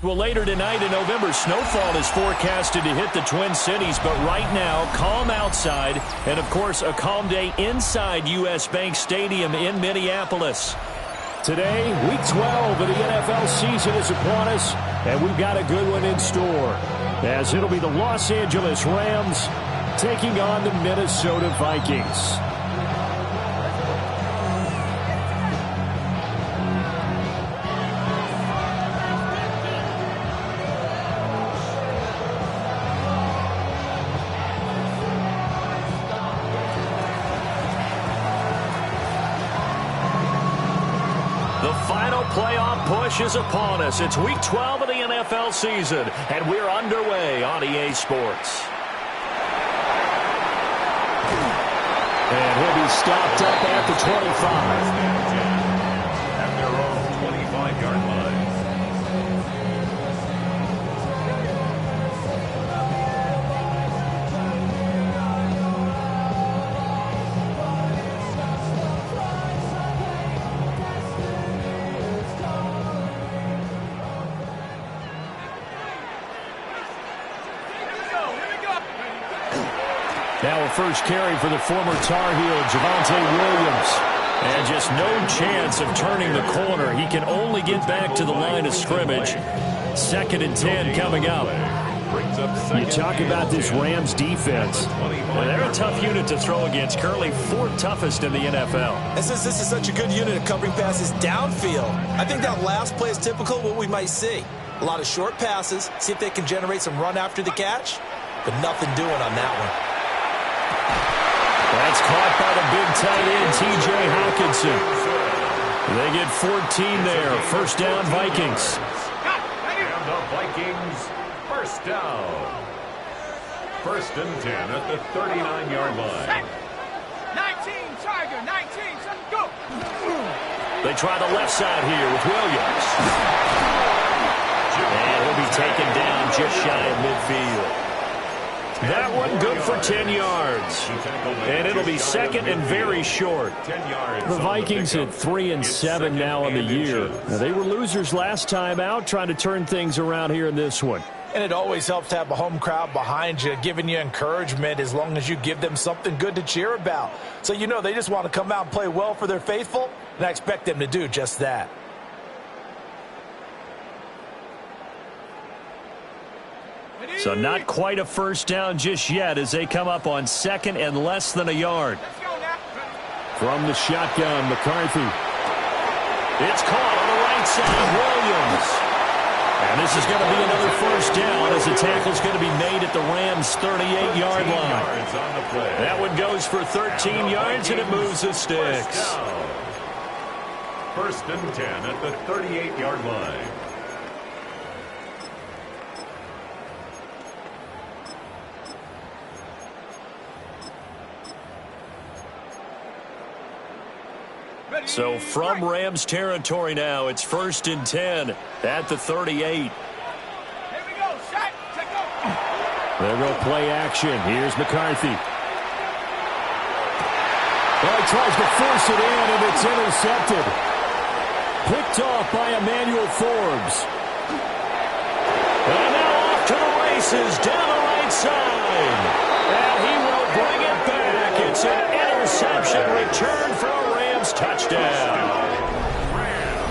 Well, later tonight in November, snowfall is forecasted to hit the Twin Cities, but right now, calm outside, and of course, a calm day inside U.S. Bank Stadium in Minneapolis. Today, Week 12 of the NFL season is upon us, and we've got a good one in store, as it'll be the Los Angeles Rams taking on the Minnesota Vikings. Playoff push is upon us. It's Week 12 of the NFL season, and we're underway on EA Sports. And he'll be stopped up at the 25. At their own 25-yard line. Now a first carry for the former Tar Heel, Javonte Williams. And just no chance of turning the corner. He can only get back to the line of scrimmage. 2nd and 10 coming up. You talk about this Rams defense. Well, they're a tough unit to throw against. Currently 4th toughest in the NFL. And since this is such a good unit of covering passes downfield, I think that last play is typical of what we might see. A lot of short passes, see if they can generate some run after the catch, but nothing doing on that one. That's caught by the big tight end, T.J. Hawkinson. They get 14 there. First down, Vikings. And the Vikings, first down. 1st and 10 at the 39-yard line. 19, Tiger, 19, go. They try the left side here with Williams. And he'll be taken down just shy of midfield. That one good for 10 yards. And it'll be 2nd and very short. The Vikings at 3-7 now on the year. Now, they were losers last time out, trying to turn things around here in this one. And it always helps to have a home crowd behind you, giving you encouragement as long as you give them something good to cheer about. So you know they just want to come out and play well for their faithful, and I expect them to do just that. So not quite a first down just yet as they come up on 2nd and less than a yard. From the shotgun, McCarthy. It's caught on the right side, Williams. And this is going to be another first down as the tackle's going to be made at the Rams' 38-yard line. That one goes for 13 yards, and it moves the sticks. 1st and 10 at the 38-yard line. So from Rams territory now, it's 1st and 10 at the 38. Here we go, set, take go. There go play action. Here's McCarthy. Well, he tries to force it in, and it's intercepted. Picked off by Emmanuel Forbes. And now off to the races down the right side. And he will bring it back. It's an interception return for a Rams touchdown.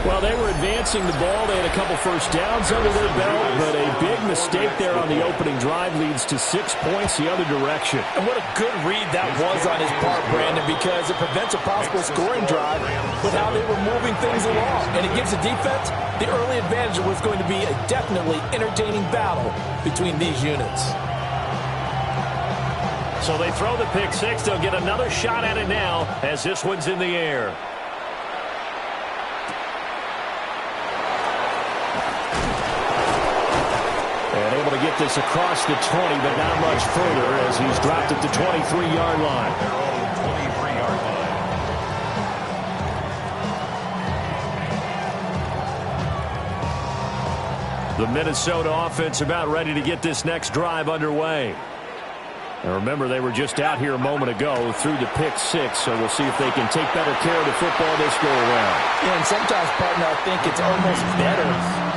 Well, they were advancing the ball. They had a couple first downs under their belt, but a big mistake there on the opening drive leads to 6 points the other direction. And what a good read that was on his part, Brandon, because it prevents a possible scoring drive with how they were moving things along. And it gives the defense the early advantage of what's going to be a definitely entertaining battle between these units. So they throw the pick six. They'll get another shot at it now as this one's in the air. And able to get this across the 20, but not much further as he's dropped at the 23-yard line. 23-yard line. The Minnesota offense about ready to get this next drive underway. And remember, they were just out here a moment ago through the pick six, so we'll see if they can take better care of the football this go-around. Yeah, and sometimes, partner, I think it's almost better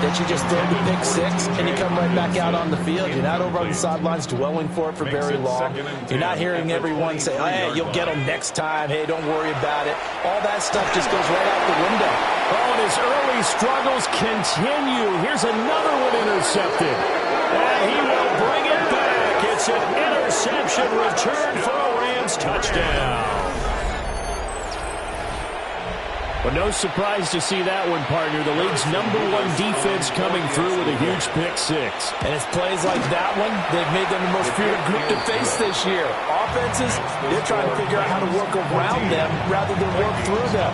that you just throw the pick six and you come right back out on the field. You're not over on the sidelines dwelling for it for very long. You're not hearing everyone say, oh, hey, you'll get them next time. Hey, don't worry about it. All that stuff just goes right out the window. Oh, and his early struggles continue. Here's another one intercepted. And he will bring it back. It's an interception return for a Rams touchdown. But no surprise to see that one, partner. The league's #1 defense coming through with a huge pick six. And it's plays like that one, they've made them the most feared group to face this year. Offenses, they're trying to figure out how to work around them rather than work through them.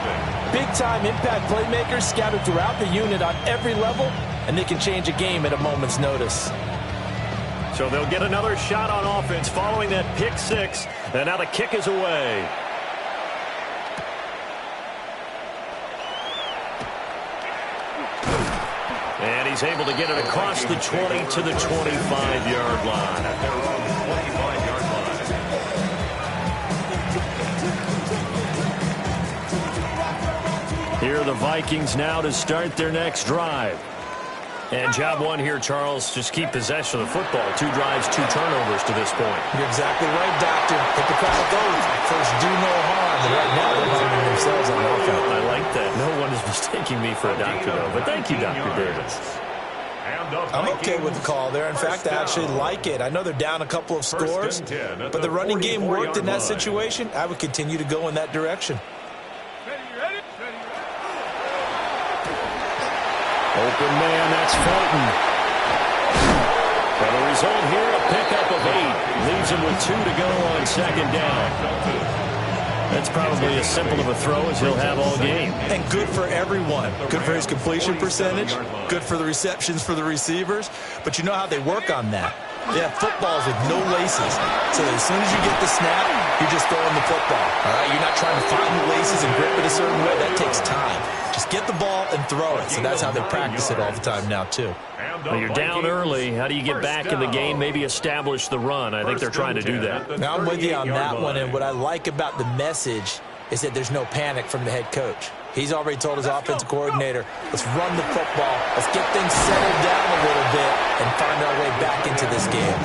Big-time impact playmakers scattered throughout the unit on every level, and they can change a game at a moment's notice. So they'll get another shot on offense following that pick six. And now the kick is away. And he's able to get it across the 20 to the 25-yard line. At their own 25-yard line. Here are the Vikings now to start their next drive. And job one here, Charles, just keep possession of the football. 2 drives, 2 turnovers to this point. You're exactly right, Doctor. Hippocratic oath. First, do no harm. But right now, they're harming themselves on offense. I like that. No one is mistaking me for a doctor, though. But thank you, Dr. Davis. I'm okay with the call there. In fact, I actually like it. I know they're down a couple of scores, but the running game worked in that situation. I would continue to go in that direction. Open man, that's Fulton. And the result here, a pickup of 8. Leaves him with 2 to go on second down. That's probably as simple of a throw as he'll have all game. And good for everyone. Good for his completion percentage. Good for the receptions for the receivers. But you know how they work on that. They have footballs with no laces. So as soon as you get the snap, you're just throwing the football. All right? You're not trying to find the laces and grip it a certain way. That takes time. Just get the ball and throw it. So that's how they practice it all the time now, too. Well, you're down early. How do you get back in the game, maybe establish the run? I think they're trying to do that. Now, I'm with you on that one, and what I like about the message is that there's no panic from the head coach. He's already told his offensive coordinator, let's run the football, let's get things settled down a little bit and find our way back into this game.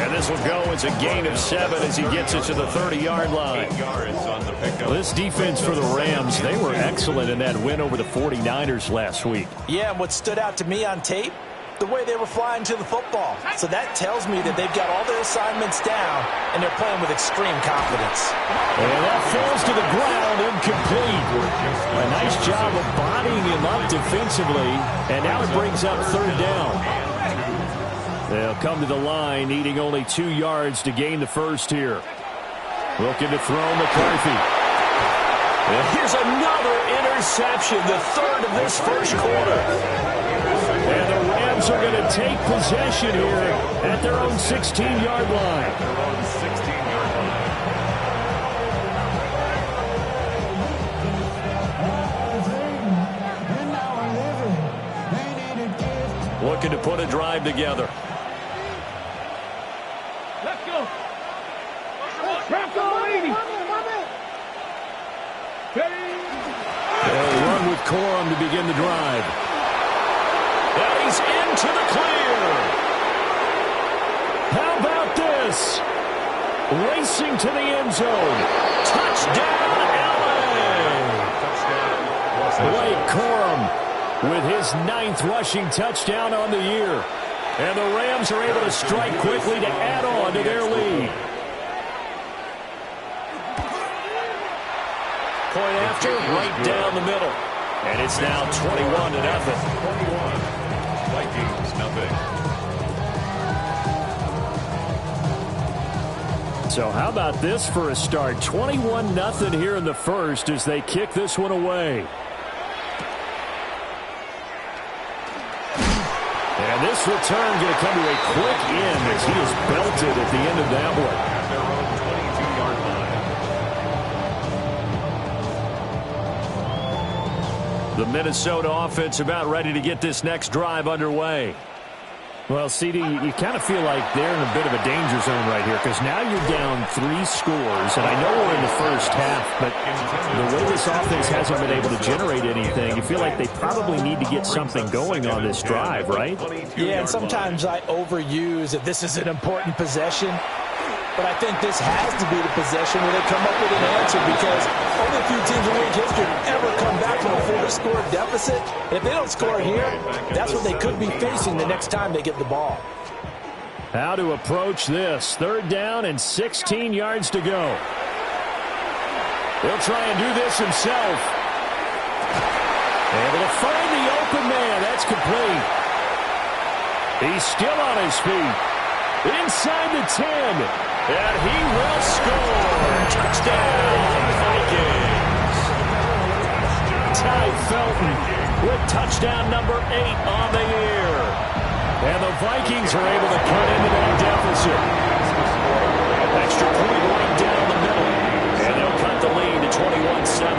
And this will go as a gain of 7 as he gets it to the 30-yard line. Well, this defense for the Rams, they were excellent in that win over the 49ers last week. Yeah, and what stood out to me on tape, the way they were flying to the football. So that tells me that they've got all their assignments down, and they're playing with extreme confidence. And that falls to the ground, incomplete. A nice job of bodying him up defensively, and now it brings up 3rd down. They'll come to the line, needing only 2 yards to gain the first here. Looking to throw McCarthy. And here's another interception, the 3rd of this first quarter. And the Rams are going to take possession here at their own 16-yard line. Looking to put a drive together. Let's go. Let's go, lady. They'll run with Corum to begin the drive. And he's into the clear. How about this? Racing to the end zone. Touchdown, LA. Blake Corum with his 9th rushing touchdown on the year. And the Rams are able to strike quickly to add on to their lead. Point after, right down the middle. And it's now 21-0. 21. Vikings, nothing. So how about this for a start? 21-0 here in the first as they kick this one away. And this return going to come to a quick end as he is belted at the end of that one. At their own 22-yard line. The Minnesota offense about ready to get this next drive underway. Well, CD, you kind of feel like they're in a bit of a danger zone right here because now you're down 3 scores, and I know we're in the first half, but the way this offense hasn't been able to generate anything, you feel like they probably need to get something going on this drive, right? Yeah, and sometimes I overuse that this is an important possession, but I think this has to be the possession where they come up with an answer because only a few teams in league history have ever come back from a 4-score deficit. And if they don't score here, that's what they could be facing the next time they get the ball. How to approach this. 3rd down and 16 yards to go. He'll try and do this himself. Able to find the open man. That's complete. He's still on his feet. Inside the 10. And he will score. Touchdown, Vikings. Ty Felton with touchdown number 8 on the year. And the Vikings are able to cut into that deficit. Extra point right down the middle. And they'll cut the lead to 21-7.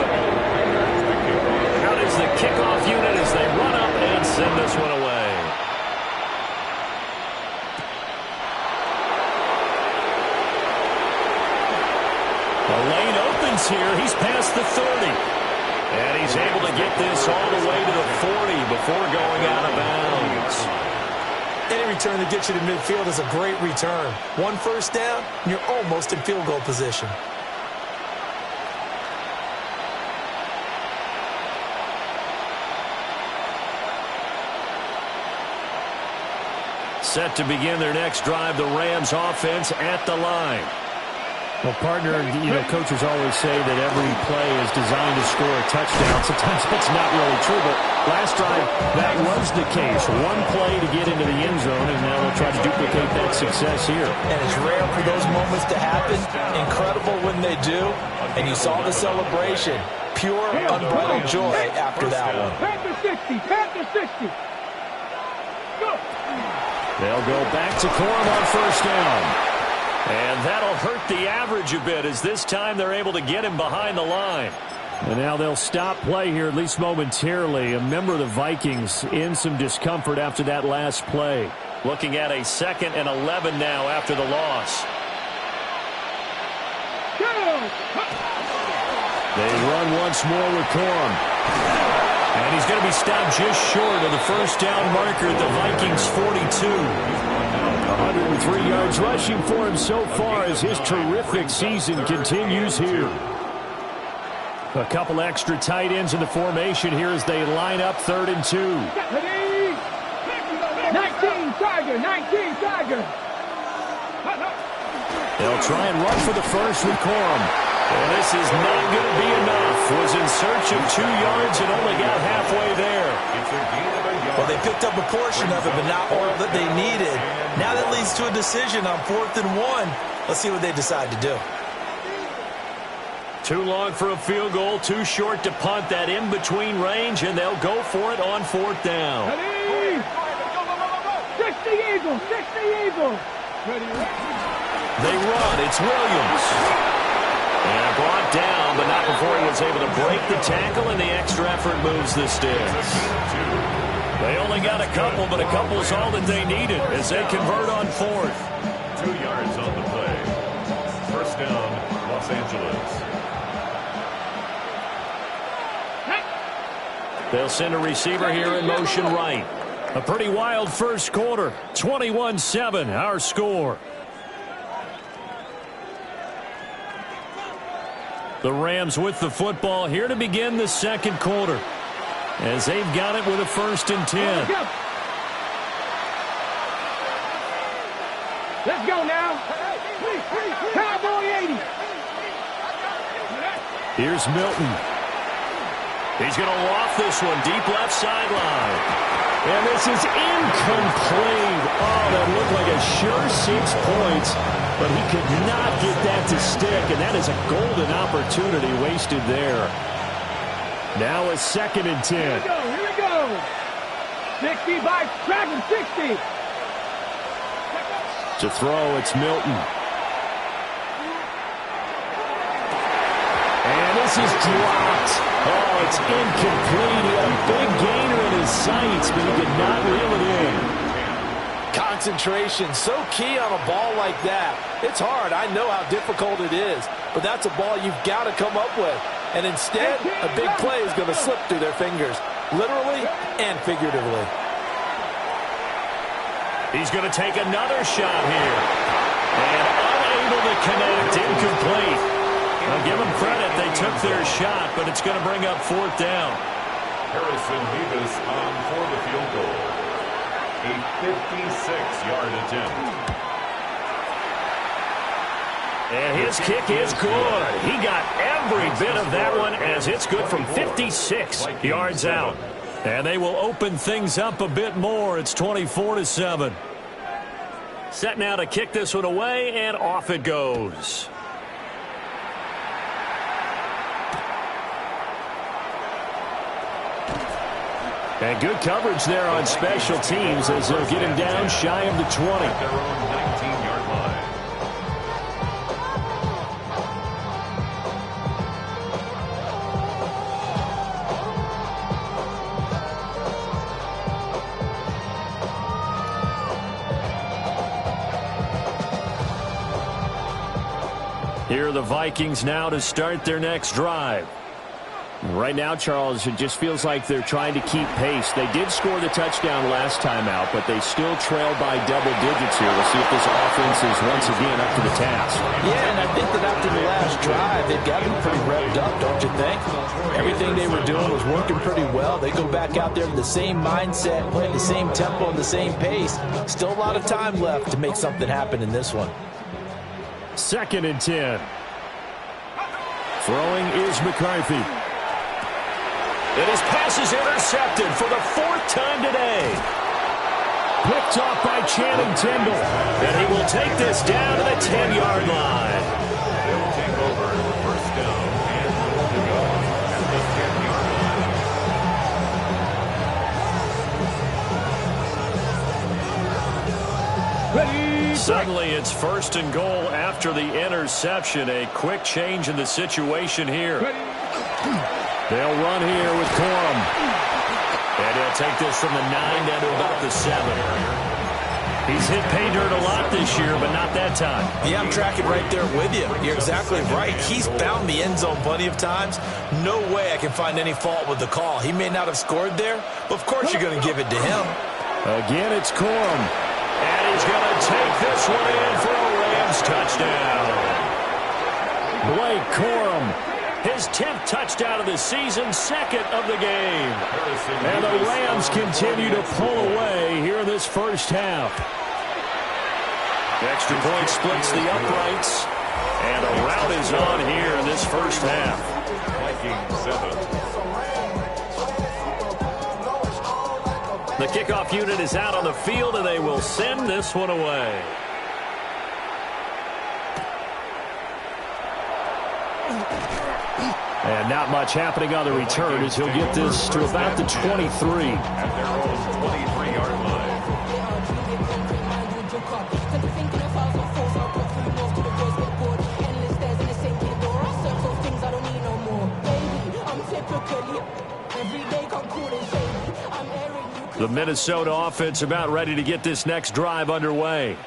Out is the kickoff unit as they run up and send this one away. The lane opens here. He's past the 30. And he's able to get this all the way to the 40 before going out of bounds. Any return that gets you to midfield is a great return. 1 first down, and you're almost in field goal position. Set to begin their next drive, the Rams offense at the line. Well, partner, coaches always say that every play is designed to score a touchdown. Sometimes that's not really true, but last drive, that was the case. 1 play to get into the end zone, and now they'll try to duplicate that success here. And it's rare for those moments to happen. Incredible when they do. And you saw the celebration. Pure, unbridled joy after that one. Panther 60, Panther 60. Go. They'll go back to Corum on first down. And that'll hurt the average a bit as this time they're able to get him behind the line. And now they'll stop play here, at least momentarily. A member of the Vikings in some discomfort after that last play. Looking at a 2nd and 11 now after the loss. They run once more with Corum. And he's going to be stopped just short of the first down marker at the Vikings 42. 103 yards rushing for him so far as his terrific season continues here. A couple extra tight ends in the formation here as they line up 3rd and 2. 19 Tiger, 19 Tiger. They'll try and run for the first with Corum. And this is not going to be enough. Was in search of 2 yards and only got halfway there. Well, they picked up a portion of it, but not all that they needed. Now that leads to a decision on 4th and 1. Let's see what they decide to do. Too long for a field goal, too short to punt that in-between range, and they'll go for it on 4th down. 60 Eagles, 60 Eagles. They run, it's Williams. And brought down, but not before he was able to break the tackle, and the extra effort moves the sticks. They only got a couple, but a couple is all that they needed as they convert on 4th. 2 yards on the play. First down, Los Angeles. They'll send a receiver here in motion right. A pretty wild first quarter. 21-7, our score. The Rams with the football here to begin the 2nd quarter. As they've got it with a 1st and 10. Let's go now. Cowboy 80. Here's Milton. He's going to loft this one deep left sideline. And this is incomplete. Oh, that looked like a sure 6 points. But he could not get that to stick. And that is a golden opportunity wasted there. Now a 2nd and 10. Here we go. 60 by Dragon, 60. To throw, it's Milton. And this is dropped. Oh, it's incomplete. He had a big gainer in his sights, but he could not reel it in. Concentration, so key on a ball like that. It's hard. I know how difficult it is, but that's a ball you've got to come up with. And instead, a big play is going to slip through their fingers, literally and figuratively. He's going to take another shot here. And unable to connect, incomplete. I'll give them credit. They took their shot, but it's going to bring up fourth down. Harrison Davis on for the field goal. A 56-yard attempt. And his kick is good. He got every bit of that one as it's good from 56 yards out. And they will open things up a bit more. It's 24-7. Set now to kick this one away, and off it goes. And good coverage there on special teams as they'll get him down shy of the 20. At their own 19-yard line. Here are the Vikings now to start their next drive. Right now, Charles, it just feels like they're trying to keep pace. They did score the touchdown last time out, but they still trail by double digits here. We'll see if this offense is once again up to the task. Yeah, and I think that after the last drive, they've got to be pretty revved up, don't you think? Everything they were doing was working pretty well. They go back out there with the same mindset, playing the same tempo and the same pace. Still a lot of time left to make something happen in this one. 2nd and 10. Throwing is McCarthy. And his pass is intercepted for the 4th time today. Picked off by Channing Tindall. And he will take this down to the 10-yard line. They'll take over first down and to go at the 10-yard line. Ready. Suddenly it's 1st and goal after the interception. A quick change in the situation here. Ready. They'll run here with Corum. And he'll take this from the 9 down to about the 7. He's hit pay dirt a lot this year, but not that time. Yeah, I'm tracking right there with you. You're exactly right. He's found the end zone plenty of times. No way I can find any fault with the call. He may not have scored there, but of course you're going to give it to him. Again, it's Corum. And he's going to take this one in for a Rams touchdown. Blake Corum. His 10th touchdown of the season, 2nd of the game. And the Rams continue to pull away here in this first half. Extra point splits the uprights. And a rout is on here in this first half. Vikings 7. The kickoff unit is out on the field, and they will send this one away. And not much happening on the return as he'll get this to about the 23. At their own 23-yard line. The Minnesota offense about ready to get this next drive underway.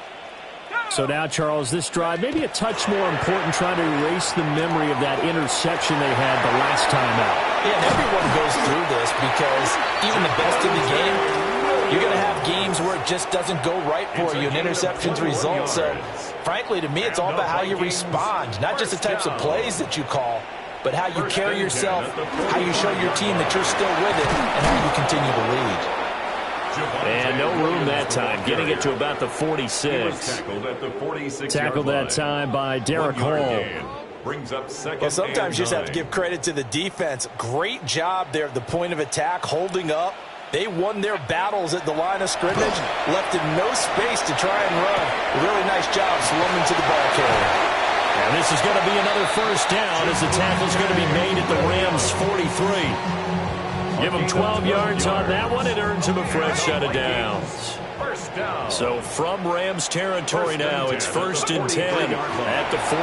So now, Charles, this drive maybe a touch more important, trying to erase the memory of that interception they had the last time out. Yeah, and everyone goes through this because even the best in the game, you're going to have games where it just doesn't go right for you, and interceptions result. So, frankly, to me, it's all about how you respond, not just the types of plays that you call, but how you carry yourself, how you show your team that you're still with it, and how you continue to lead. And no room that time, getting it to about the 46. Tackled that time by Derek Hall. Brings up second. Well, sometimes you just have to give credit to the defense. Great job there at the point of attack, holding up. They won their battles at the line of scrimmage, left in no space to try and run. Really nice job slumming to the ball carrier. And this is going to be another first down as the tackle's going to be made at the Rams' 43. Give him 12 yards on that one. It earns him a fresh set of downs. So from Rams territory now, it's 1st and 10 at the 43.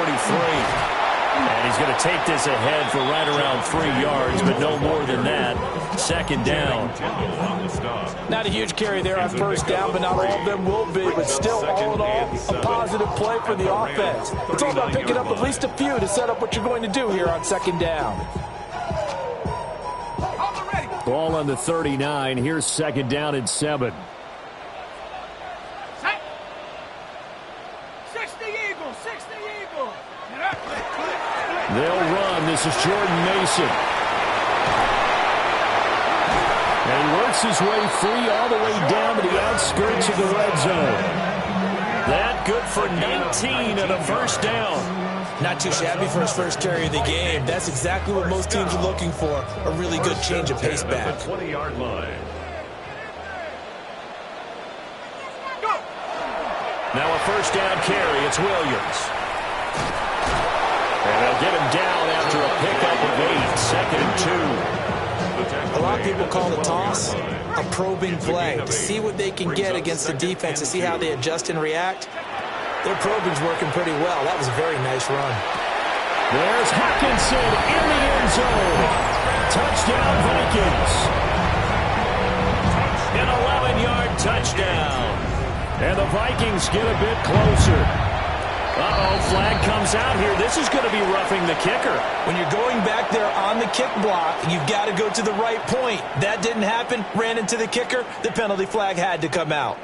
And he's going to take this ahead for right around 3 yards, but no more than that. Second down. Not a huge carry there on first down, but not all of them will be. But still, all in all, a positive play for the offense. It's all about picking up at least a few to set up what you're going to do here on second down. Ball on the 39. Here's second down and 7. They'll run. This is Jordan Mason. And he works his way free all the way down to the outskirts of the red zone. That good for 19 and a first down. Not too shabby for his first carry of the game. That's exactly what most teams are looking for. A really good change of pace back. 20-yard line. Now a first down carry. It's Williams. And they'll get him down after a pickup of 8. Second and 2. A lot of people call the toss a probing play to see what they can get against the defense, to see how they adjust and react. Their probing's working pretty well. That was a very nice run. There's Hawkinson in the end zone. Touchdown, Vikings. An 11-yard touchdown. And the Vikings get a bit closer. Uh-oh, flag comes out here. This is going to be roughing the kicker. When you're going back there on the kick block, you've got to go to the right point. That didn't happen. Ran into the kicker. The penalty flag had to come out.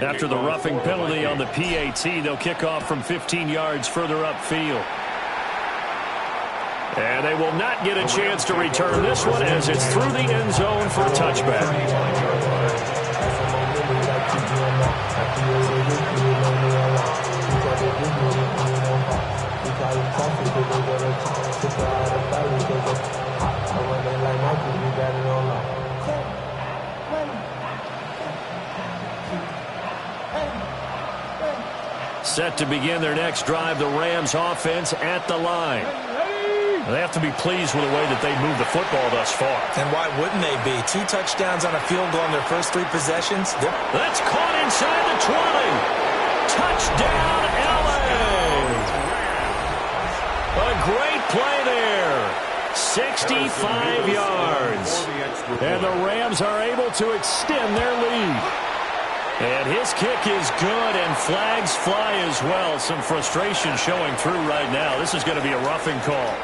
After the roughing penalty on the PAT, they'll kick off from 15 yards further upfield. And they will not get a chance to return this one as it's through the end zone for a touchback. Set to begin their next drive, the Rams offense at the line. They have to be pleased with the way that they moved the football thus far. And why wouldn't they be? 2 touchdowns on a field goal in their first 3 possessions. That's caught inside the 20. Touchdown, L.A. A great play there. 65 yards. And the Rams are able to extend their lead. And his kick is good, and flags fly as well. Some frustration showing through right now. This is going to be a roughing call.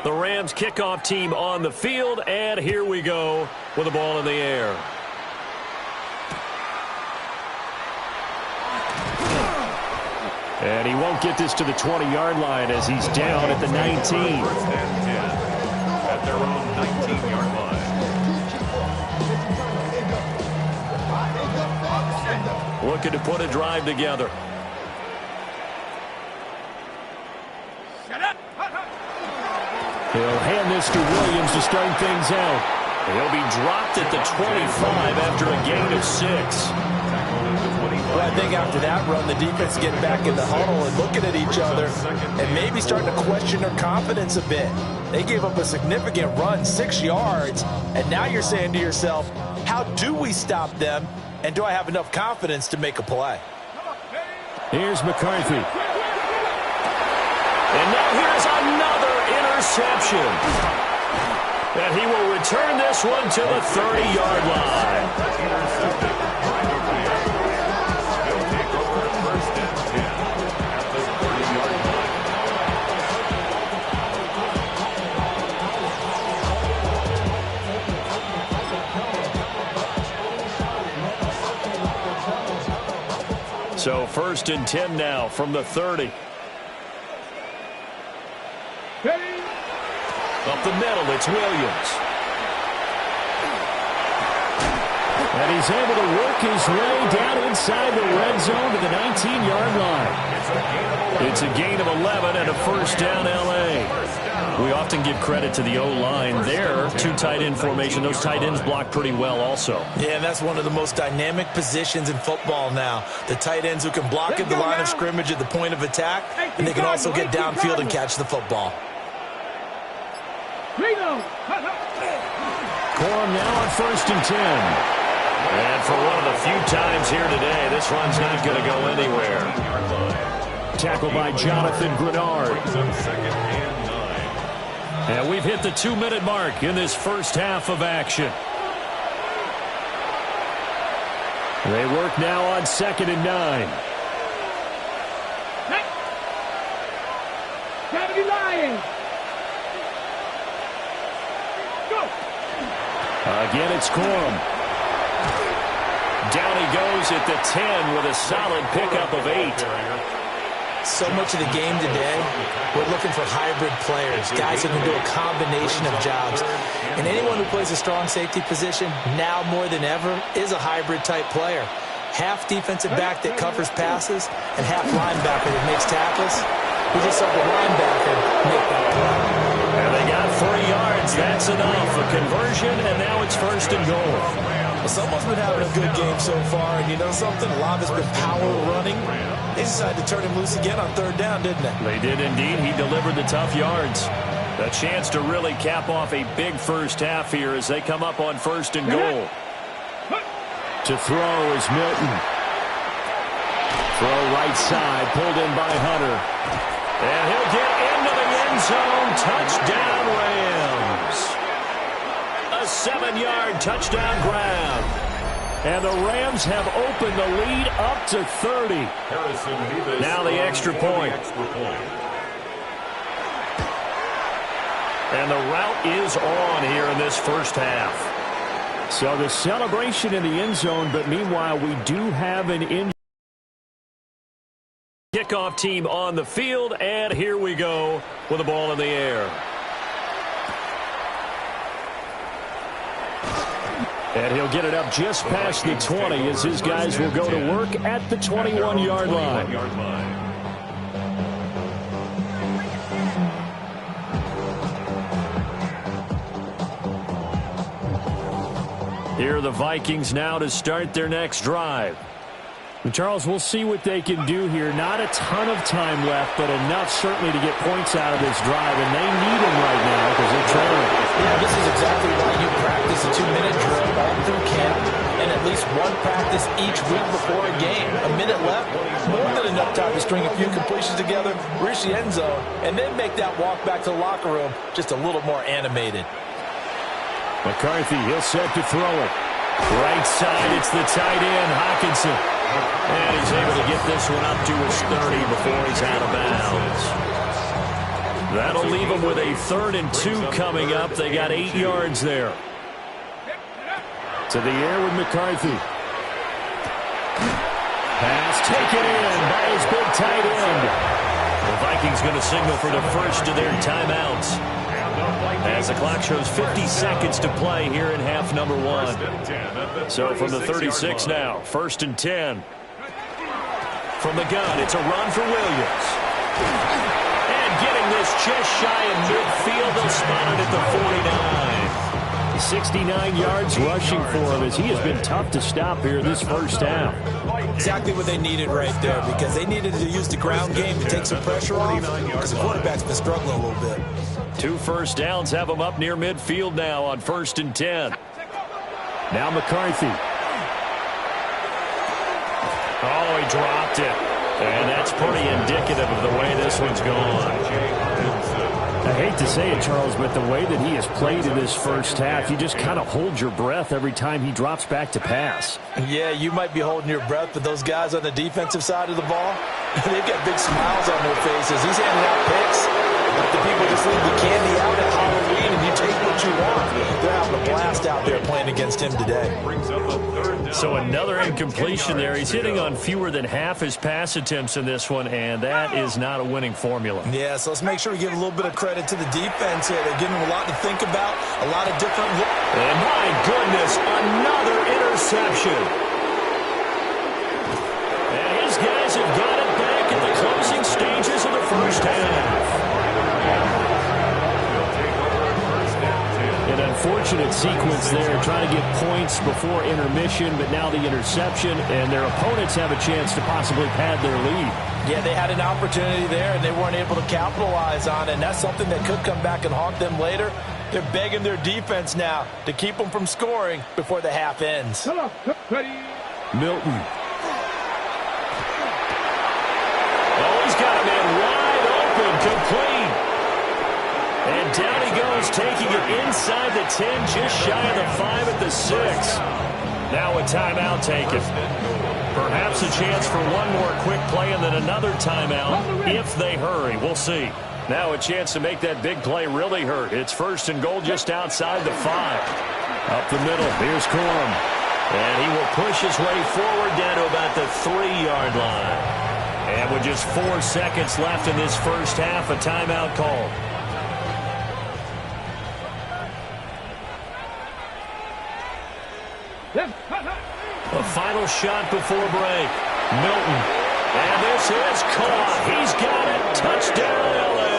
The Rams kickoff team on the field, and here we go with the ball in the air. And he won't get this to the 20-yard line as he's down at the 19. First and 10 at their own 19-yard line. Looking to put a drive together. He'll hand this to Williams to start things out. He'll be dropped at the 25 after a gain of 6. Well, I think after that run, the defense getting back in the huddle and looking at each other and maybe starting to question their confidence a bit. They gave up a significant run, 6 yards, and now you're saying to yourself, how do we stop them? And do I have enough confidence to make a play? Here's McCarthy. And now here's another interception. And he will return this one to the 30-yard line. They'll take over first and 10 at the 30-yard line. So first and 10 now from the 30. Up the middle, it's Williams. And he's able to work his way down inside the red zone to the 19-yard line. It's a gain of 11 and a first down, L.A. We often give credit to the O-line there. Two tight end formation. Those tight ends block pretty well also. Yeah, and that's one of the most dynamic positions in football now. The tight ends who can block at the line of scrimmage at the point of attack, and they can also get downfield and catch the football. Corum now on 1st and 10. And for one of the few times here today, this run's not going to go anywhere. Tackled by Jonathan Grenard. And we've hit the 2-minute mark in this first half of action. They work now on 2nd and 9. Again, it's Corum. Down he goes at the 10 with a solid pickup of 8. So much of the game today, we're looking for hybrid players, guys who can do a combination of jobs. And anyone who plays a strong safety position, now more than ever, is a hybrid type player. Half defensive back that covers passes, and half linebacker that makes tackles. We just saw the linebacker make that play. And they got 3 yards. That's enough. A conversion, and now it's 1st and goal. Well, someone's been having a good game so far, and you know something? A lot has been power running. They decided to turn him loose again on 3rd down, didn't they? They did indeed. He delivered the tough yards. A chance to really cap off a big first half here as they come up on 1st and goal. To throw is Milton. Throw right side, pulled in by Hunter. And he'll get into the end zone. Touchdown, Rams. A 7-yard touchdown grab. And the Rams have opened the lead up to 30. Now the extra point. And the route is on here in this first half. So the celebration in the end zone, but meanwhile we do have an kickoff team on the field, and here we go with the ball in the air. And he'll get it up just past the 20 as his guys will go to work at the 21-yard line. Here are the Vikings now to start their next drive. And Charles, we'll see what they can do here. Not a ton of time left, but enough certainly to get points out of this drive, and they need them right now because they're trailing. Yeah, this is exactly why you practice a 2-minute drill all through camp and at least one practice each week before a game. A minute left, more than enough time to string a few completions together, reach the end zone, and then make that walk back to the locker room just a little more animated. McCarthy, he'll set to throw it. Right side, it's the tight end, Hockenson. And he's able to get this one up to his 30 before he's out of bounds. That'll leave him with a 3rd and 2 coming up. They got 8 yards there. To the air with McCarthy. Pass taken in by his big tight end. The Vikings going to signal for the first of their timeouts, as the clock shows 50 seconds to play here in half number 1. So from the 36 now, 1st and 10. From the gun, it's a run for Williams. And getting this just shy of midfield, they'll spot it at the 49. 69 yards rushing for him as he has been tough to stop here this first half. Exactly what they needed right there, because they needed to use the ground game to take some pressure off, because the quarterback's been struggling a little bit. 2 first downs have him up near midfield now on 1st and 10. Now McCarthy. Oh, he dropped it. And that's pretty indicative of the way this one's gone. I hate to say it, Charles, but the way that he has played in this first half, you just kind of hold your breath every time he drops back to pass. Yeah, you might be holding your breath, but those guys on the defensive side of the ball, they've got big smiles on their faces. He's handing out picks. The people just leave the candy out at Halloween, and you take what you want. They're having a blast out there playing against him today. So another incompletion there. He's hitting on fewer than half his pass attempts in this one, and that is not a winning formula. Yeah, so let's make sure we give a little bit of credit to the defense here. They're giving them a lot to think about, a lot of different looks. And my goodness, another interception. And his guys have got it back in the closing stages of the first half. unfortunate sequence there, trying to get points before intermission, but now the interception, and their opponents have a chance to possibly pad their lead. Yeah, they had an opportunity there, and they weren't able to capitalize on it, and that's something that could come back and haunt them later. They're begging their defense now to keep them from scoring before the half ends. Milton. Oh, he's got a man wide open, complete. And down he goes, taking it inside the 10, just shy of the 5 at the 6. Now a timeout taken. Perhaps a chance for one more quick play and then another timeout if they hurry. We'll see. Now a chance to make that big play really hurt. It's 1st and goal just outside the 5. Up the middle, here's Corum. And he will push his way forward down to about the 3-yard line. And with just 4 seconds left in this first half, a timeout called. A final shot before break. Milton. And this is caught. He's got it. Touchdown, L.A.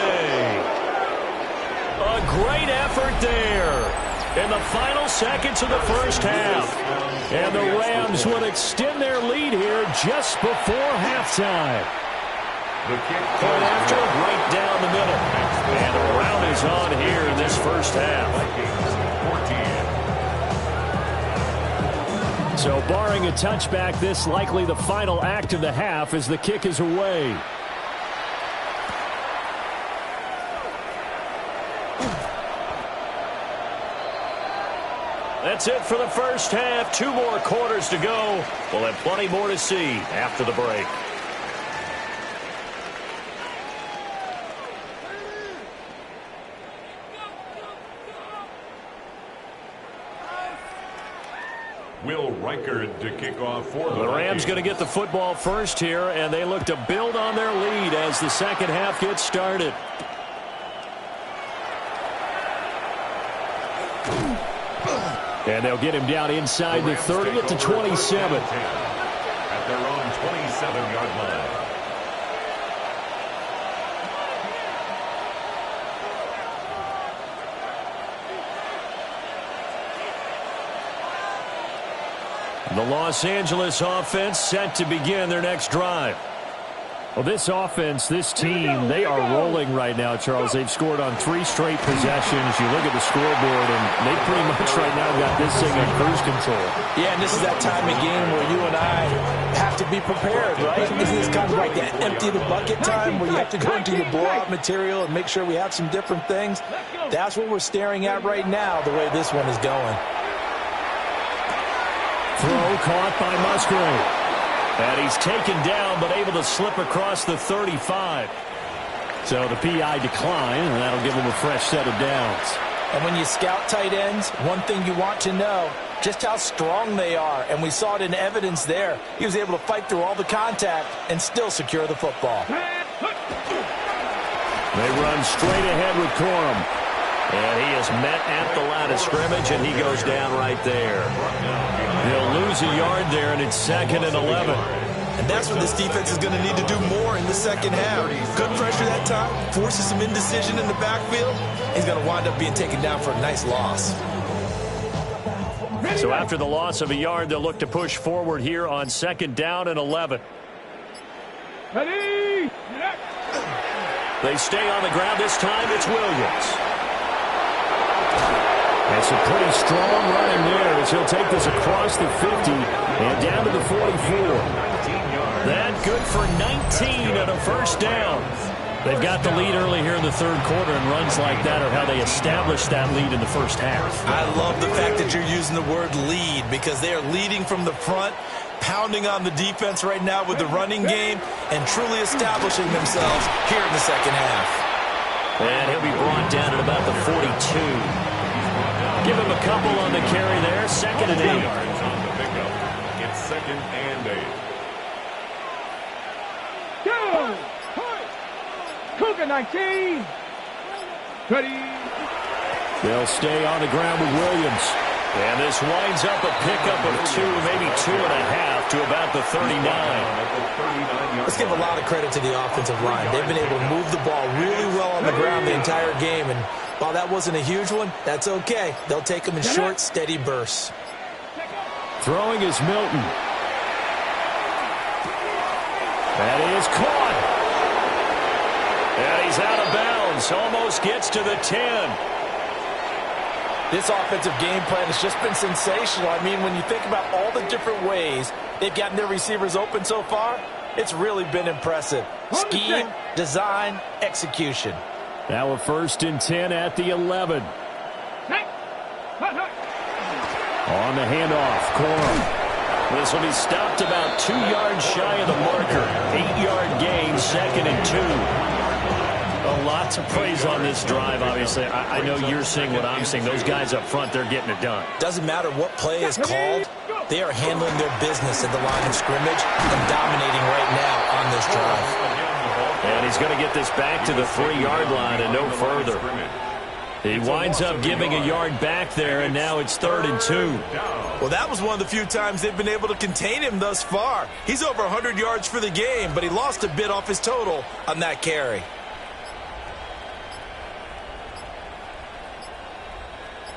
A great effort there in the final seconds of the first half. And the Rams would extend their lead here just before halftime. Point after, right down the middle. And the round is on here in this first half. So barring a touchback, this likely the final act of the half as the kick is away. That's it for the first half. 2 more quarters to go. We'll have plenty more to see after the break. Will Reichard to kick off for the Rams going to get the football first here, and they look to build on their lead as the second half gets started. And they'll get him down inside the 30 at the 27. At their own 27-yard line. The Los Angeles offense set to begin their next drive. Well, this offense, this team, they are rolling right now, Charles. They've scored on 3 straight possessions. You look at the scoreboard, and they pretty much right now got this thing on cruise control. Yeah, and this is that time of game where you and I have to be prepared, right? Isn't this kind of like that empty the bucket time where you have to go into your blowout material and make sure we have some different things? That's what we're staring at right now, the way this one is going. Throw caught by Musgrave. And he's taken down, but able to slip across the 35. So the PI decline, and that'll give him a fresh set of downs. And when you scout tight ends, one thing you want to know, just how strong they are. And we saw it in evidence there. He was able to fight through all the contact and still secure the football. They run straight ahead with Corum. And he is met at the line of scrimmage, and he goes down right there. He'll lose a yard there, and it's 2nd and 11. And that's what this defense is going to need to do more in the second half. Good pressure that time, forces some indecision in the backfield. He's going to wind up being taken down for a nice loss. So after the loss of a yard, they'll look to push forward here on 2nd down and 11. Ready? They stay on the ground. This time it's Williams. That's a pretty strong running there as he'll take this across the 50 and down to the 44. That good for 19 and a first down. They've got the lead early here in the 3rd quarter, and runs like that are how they established that lead in the first half. I love the fact that you're using the word lead because they are leading from the front, pounding on the defense right now with the running game, and truly establishing themselves here in the second half. And he'll be brought down at about the 42. Give him a couple on the carry there. 2nd and 8. It's 2nd and 8. Go! Cougar 19. Ready? They'll stay on the ground with Williams. And this winds up a pickup of 2, maybe 2.5 to about the 39. Let's give a lot of credit to the offensive line. They've been able to move the ball really well on the ground the entire game. And while that wasn't a huge one, that's okay. They'll take them in short, steady bursts. Throwing is Milton. That is caught. And he's out of bounds. Almost gets to the 10. This offensive game plan has just been sensational. I mean, when you think about all the different ways they've gotten their receivers open so far, it's really been impressive. Scheme, design, execution. Now a 1st and 10 at the 11. On the handoff, Corum. This will be stopped about 2 yards shy of the marker. 8-yard gain, 2nd and 2. A lot to praise on this drive, obviously. I know you're seeing what I'm seeing. Those guys up front, they're getting it done. Doesn't matter what play is called. They are handling their business at the line of scrimmage and dominating right now on this drive. And he's going to get this back to the 3-yard line and no further. He winds up giving a yard back there, and now it's 3rd and 2. Well, that was one of the few times they've been able to contain him thus far. He's over 100 yards for the game, but he lost a bit off his total on that carry.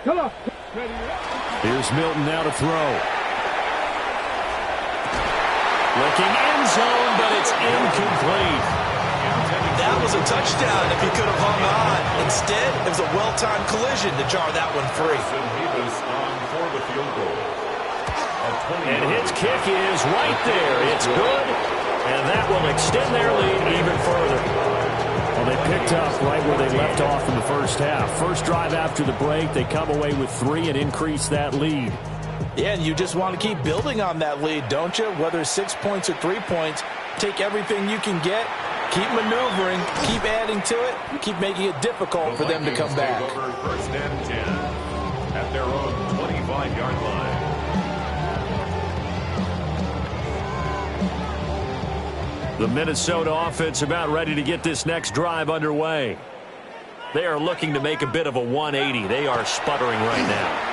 Come on. Here's Milton now to throw. Looking end zone, but it's incomplete. That was a touchdown if he could have hung on. Instead, it was a well-timed collision to jar that one free. And his kick is right there. It's good, and that will extend their lead even further. Well, they picked up right where they left off in the first half. First drive after the break, they come away with 3 and increase that lead. Yeah, and you just want to keep building on that lead, don't you? Whether it's 6 points or 3 points, take everything you can get, keep maneuvering, keep adding to it, keep making it difficult for them to come back. 1st and 10 at their own 25-yard line. The Minnesota offense about ready to get this next drive underway. They are looking to make a bit of a 180. They are sputtering right now.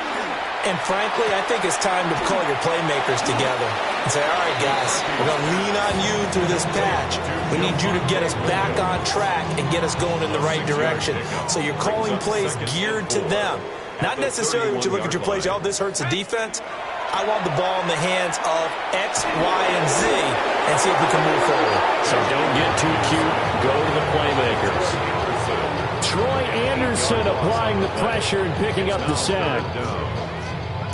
And frankly, I think it's time to call your playmakers together and say, all right, guys, we're going to lean on you through this patch. We need you to get us back on track and get us going in the right direction. So you're calling plays geared to them. Not necessarily when you look at your plays, oh, this hurts the defense. I want the ball in the hands of X, Y, and Z and see if we can move forward. So don't get too cute. Go to the playmakers. Troy Anderson applying the pressure and picking up the sack.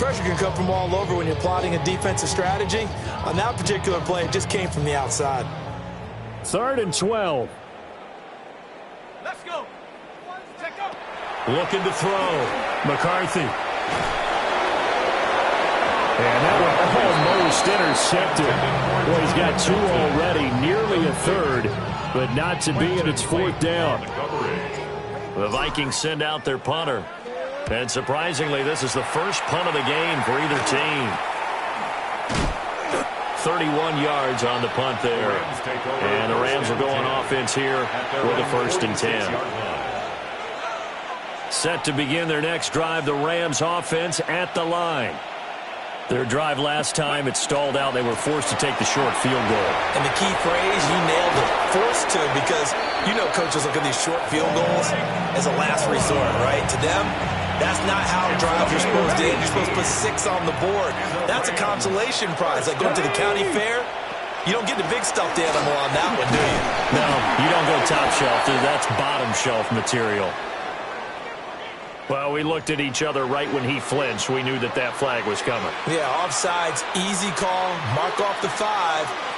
Pressure can come from all over when you're plotting a defensive strategy. On that particular play, it just came from the outside. 3rd and 12. Let's go. Looking to throw. McCarthy. And that one almost intercepted. Well, he's got 2 already, nearly a 3rd, but not to be, and it's 4th down. The Vikings send out their punter. And surprisingly, this is the first punt of the game for either team. 31 yards on the punt there. And the Rams will go on offense here with a 1st and 10. Set to begin their next drive, the Rams offense at the line. Their drive last time, it stalled out. They were forced to take the short field goal. And the key phrase, you nailed it, forced to, because you know coaches look at these short field goals as a last resort, right? To them, that's not how drives are supposed to end. You're supposed to put 6 on the board. That's a consolation prize. Like going to the county fair, you don't get the big stuffed animal on that one, do you? No, you don't go top shelf. That's bottom shelf material. Well, we looked at each other right when he flinched. We knew that flag was coming. Yeah, offsides, easy call, mark off the 5,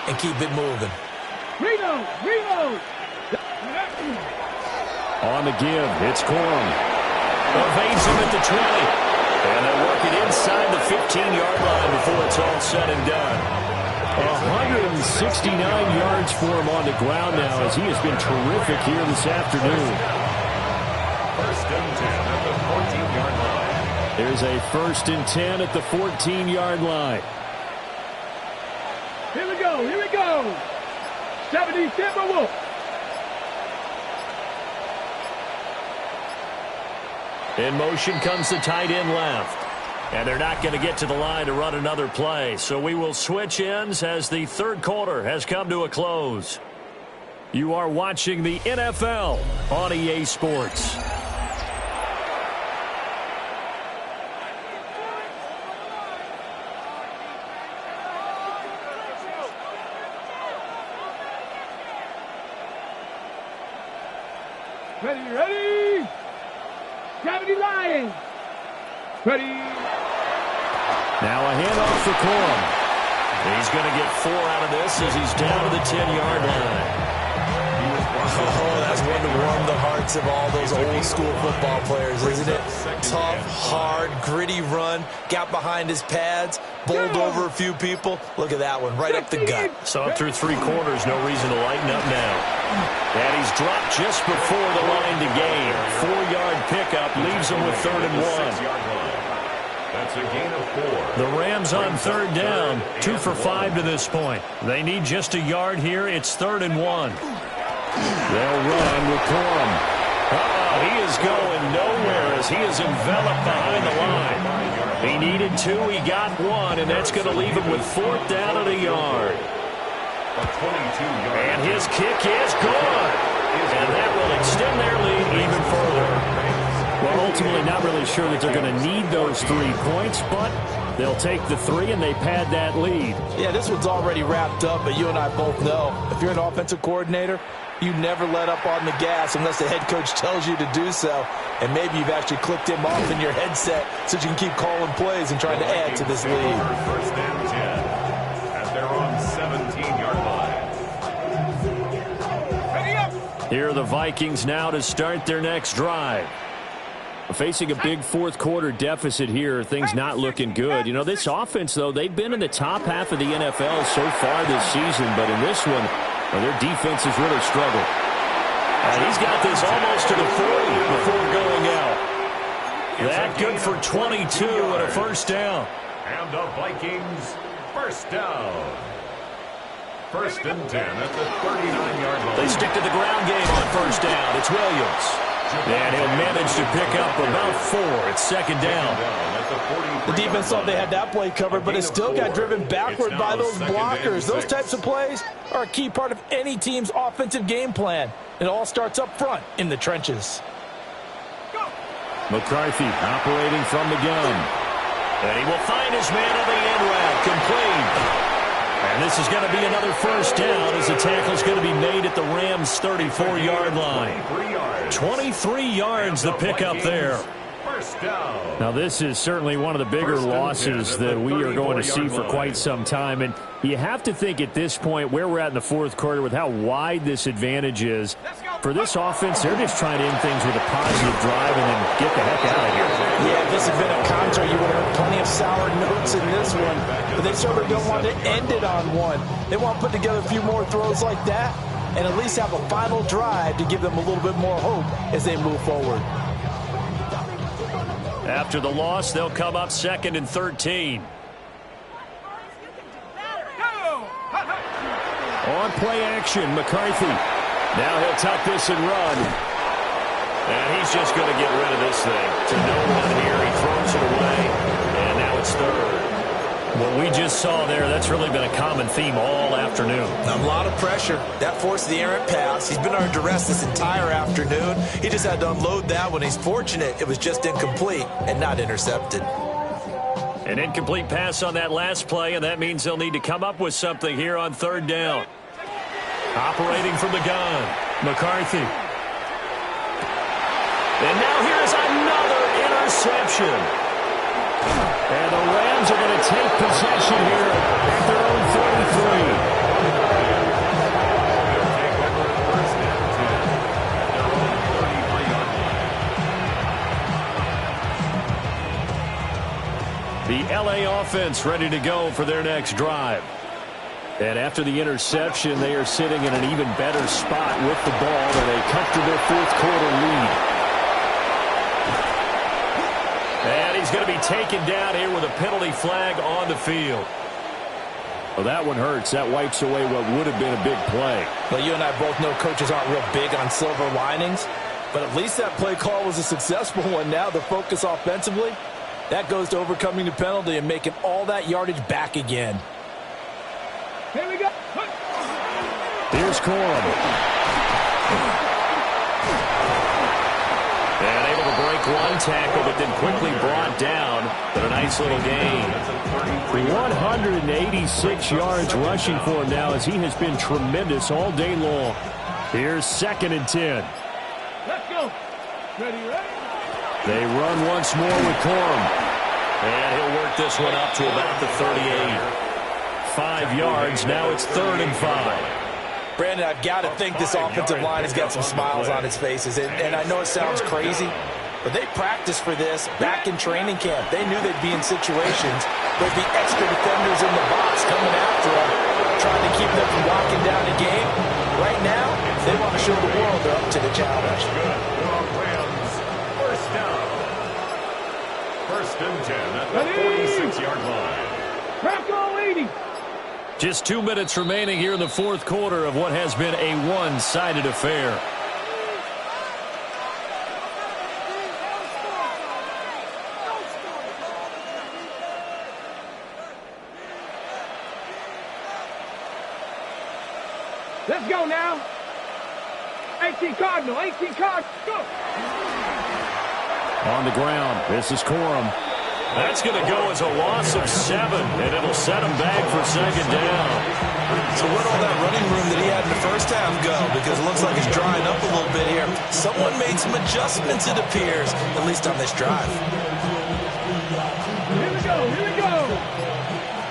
and keep it moving. Reload! On the give, it's Corum. Evades him at the 20. And they work it inside the 15-yard line before it's all said and done. 169 yards for him on the ground now as he has been terrific here this afternoon. 1st and 10 at the 14-yard line. There's a 1st and 10 at the 14-yard line. Here we go. 70 Timberwolves. In motion comes the tight end left. And they're not going to get to the line to run another play. So we will switch ends as the third quarter has come to a close. You are watching the NFL on EA Sports. Ready. 70 Lions. Ready. Now a handoff for Corum. He's going to get 4 out of this as he's down to the 10-yard line. Oh, that's one to warm the hearts of all those old-school football players, isn't it? Tough, hard, gritty run, got behind his pads, bowled over a few people. Look at that one, right up the gut. So up through 3 quarters, no reason to lighten up now. And he's dropped just before the line to gain. 4-yard pickup leaves him with 3rd and 1. That's a gain of 4. The Rams on 3rd down, 2 for 5 to this point. They need just a yard here. It's 3rd and 1. They'll run with Corum. He is going nowhere as he is enveloped behind the line. He needed 2, he got 1, and that's going to leave him with 4th down at a yard. And his kick is good. And that will extend their lead even further. Well, ultimately not really sure that they're going to need those 3 points, but they'll take the 3 and they pad that lead. Yeah, this one's already wrapped up, but you and I both know if you're an offensive coordinator, you never let up on the gas unless the head coach tells you to do so. And maybe you've actually clicked him off in your headset so you can keep calling plays and trying to add to this lead. 1st and 10 at their own 17-yard line. Ready up. Here are the Vikings now to start their next drive. Facing a big 4th quarter deficit here, things not looking good. You know, this offense, though, they've been in the top half of the NFL so far this season, but in this one, well, their defense has really struggled. And he's got this almost to the 40 before going out. That good for 22 and a 1st down. And the Vikings, 1st down. 1st and 10 at the 39-yard line. They stick to the ground game on 1st down. It's Williams. And he'll manage to pick up about 4. It's 2nd down. The defense thought they had that play covered, but it still got driven backward by those blockers. Those types of plays are a key part of any team's offensive game plan. It all starts up front in the trenches. McCarthy operating from the gun. And he will find his man on the end route. Complete. And this is going to be another 1st down as the tackle's going to be made at the Rams' 34-yard line. 23 yards the pickup there. Now, this is certainly one of the bigger losses that we are going to see for quite some time. And you have to think at this point where we're at in the 4th quarter with how wide this advantage is. For this offense, they're just trying to end things with a positive drive and then get the heck out of here. Yeah, if this had been a counter, you would have heard plenty of sour notes in this one. But they certainly don't want to end it on one. They want to put together a few more throws like that and at least have a final drive to give them a little bit more hope as they move forward. After the loss, they'll come up 2nd and 13. On play action, McCarthy. Now he'll tuck this and run. And he's just going to get rid of this thing. To no one here, he throws it away. And now it's 3rd. What we just saw there, that's really been a common theme all afternoon. A lot of pressure. That forced the errant pass. He's been under duress this entire afternoon. He just had to unload that one. He's fortunate it was just incomplete and not intercepted. An incomplete pass on that last play, and that means they'll need to come up with something here on 3rd down. Operating from the gun, McCarthy. And now here's another interception. And the Rams are going to take possession here at their own 33. The LA offense ready to go for their next drive. And after the interception, they are sitting in an even better spot with the ball and a comfortable 4th quarter lead. And he's going to be taken down here with a penalty flag on the field. Well, that one hurts. That wipes away what would have been a big play. Well, you and I both know coaches aren't real big on silver linings, but at least that play call was a successful one. Now the focus offensively That goes to overcoming the penalty and making all that yardage back again. Here we go. Here's Corum. And able to break one tackle, but then quickly brought down. But a nice little gain. 186 yards rushing for him now, as he has been tremendous all day long. Here's 2nd and 10. Let's go. Ready. They run once more with Corum. And he'll work this one up to about the 38. 5 yards. Now it's 3rd and 5. Brandon, I've got to think this offensive line has got some smiles on its faces. And I know it sounds crazy, but they practiced for this back in training camp. They knew they'd be in situations. There'd be extra defenders in the box coming after them, trying to keep them from locking down the game. Right now, they want to show the world they're up to the challenge. First down. 1st and 10 at the 46-yard line. Crack all 80. Just 2 minutes remaining here in the 4th quarter of what has been a one-sided affair. Let's go now. 18 Cardinal, 18 Cardinal, go. On the ground, this is Corum. That's going to go as a loss of 7, and it'll set him back for 2nd down. So where'd all that running room that he had in the first half go? Because it looks like it's drying up a little bit here. Someone made some adjustments, it appears, at least on this drive. Here we go, here we go.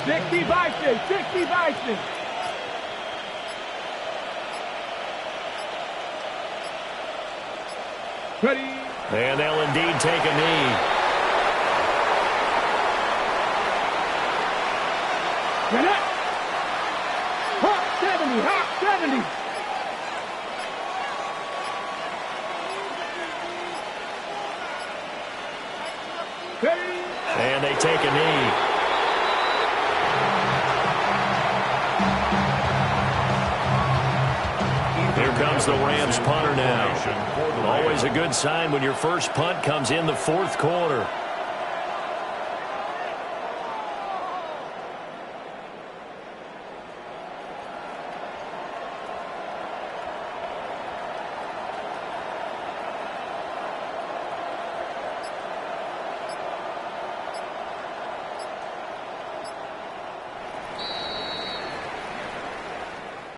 60 Bison, 60 Bison. Ready. And they'll indeed take a knee. Hot 70, hot 70. Ready. And they take a knee. Here comes the Rams punter now. Always a good sign when your first punt comes in the 4th quarter.